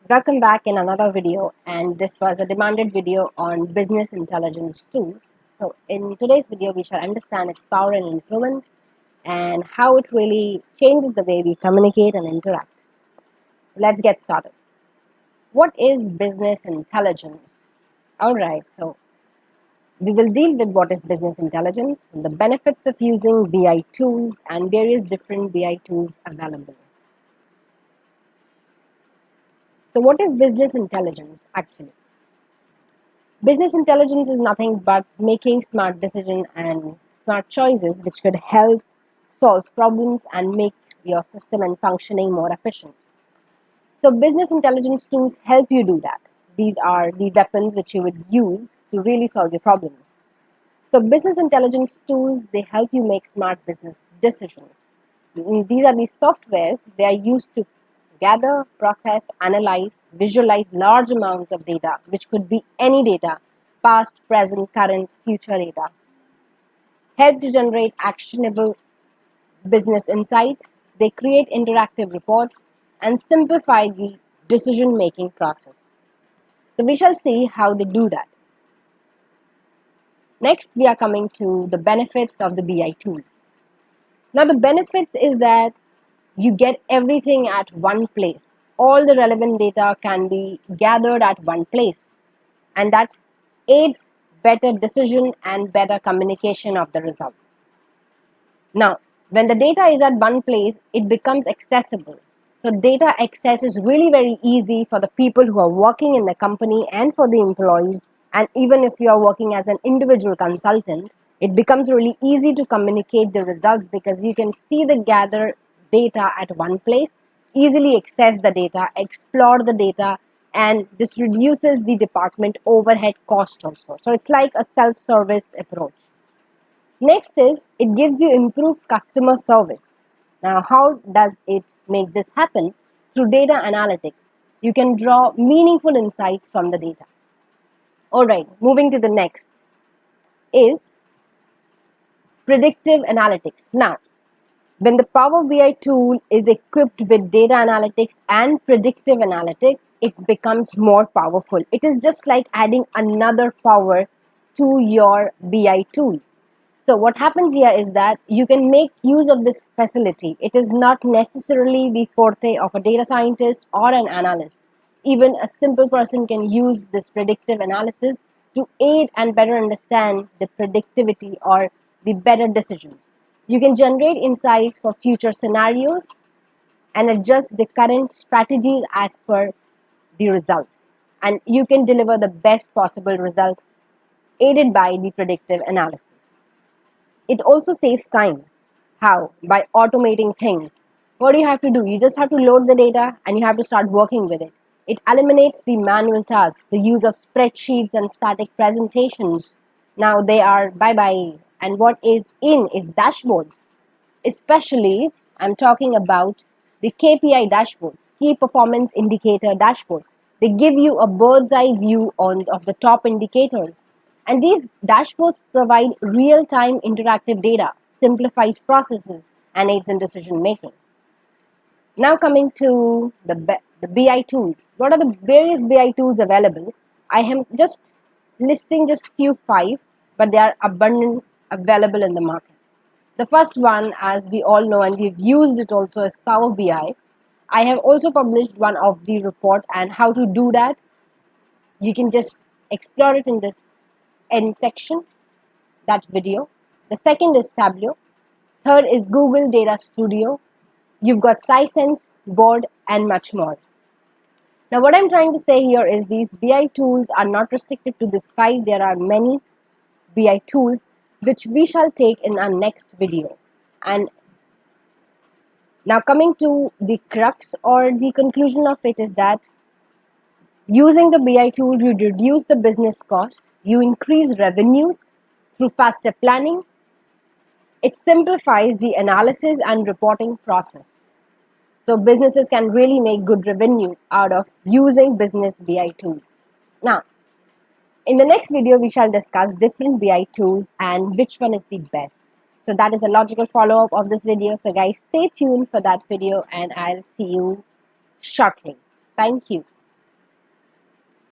Welcome back in another video, and this was a demanded video on business intelligence tools. So in today's video, we shall understand its power and influence and how it really changes the way we communicate and interact. So let's get started. What is business intelligence? Alright, so we will deal with what is business intelligence, the benefits of using BI tools and various different BI tools available. So what is business intelligence actually? Business intelligence is nothing but making smart decisions and smart choices which could help solve problems and make your system and functioning more efficient. So business intelligence tools help you do that. These are the weapons which you would use to really solve your problems. So business intelligence tools, they help you make smart business decisions. These are the softwares they are used to gather, process, analyze, visualize large amounts of data, which could be any data, past, present, current, future data. Help to generate actionable business insights. They create interactive reports and simplify the decision-making process. So we shall see how they do that. Next, we are coming to the benefits of the BI tools. Now, the benefits is that you get everything at one place. All the relevant data can be gathered at one place, and that aids better decision and better communication of the results. Now, when the data is at one place, it becomes accessible. So data access is really very easy for the people who are working in the company and for the employees. And even if you are working as an individual consultant, it becomes really easy to communicate the results because you can see the gathered data at one place, easily access the data, explore the data, and this reduces the department overhead cost also. So it's like a self-service approach. Next is, it gives you improved customer service. Now, how does it make this happen? Through data analytics. You can draw meaningful insights from the data. Alright, moving to the next is predictive analytics. Now, when the Power BI tool is equipped with data analytics and predictive analytics, it becomes more powerful. It is just like adding another power to your BI tool. So what happens here is that you can make use of this facility. It is not necessarily the forte of a data scientist or an analyst. Even a simple person can use this predictive analysis to aid and better understand the predictivity or the better decisions. You can generate insights for future scenarios and adjust the current strategies as per the results. And you can deliver the best possible result aided by the predictive analysis. It also saves time. How? By automating things. What do you have to do? You just have to load the data and you have to start working with it. It eliminates the manual tasks, the use of spreadsheets and static presentations. Now they are bye-bye. And what is in is dashboards. Especially, I'm talking about the KPI dashboards, key performance indicator dashboards. They give you a bird's eye view of the top indicators. And these dashboards provide real-time interactive data, simplifies processes, and aids in decision making. Now coming to the BI tools. What are the various BI tools available? I am just listing just few 5, but they are abundant available in the market. The first one, as we all know, and we've used it also, is Power BI. I have also published one of the report and how to do that. You can just explore it in this end section, that video. The second is Tableau. Third is Google Data Studio. You've got Sisense, Board, and much more. Now, what I'm trying to say here is these BI tools are not restricted to this 5. There are many BI tools which we shall take in our next video. And now coming to the crux or the conclusion of it is that using the BI tool, you reduce the business cost, you increase revenues through faster planning, it simplifies the analysis and reporting process. So businesses can really make good revenue out of using business BI tools. Now, in the next video, we shall discuss different BI tools and which one is the best. So that is a logical follow-up of this video. So guys, stay tuned for that video and I'll see you shortly. Thank you.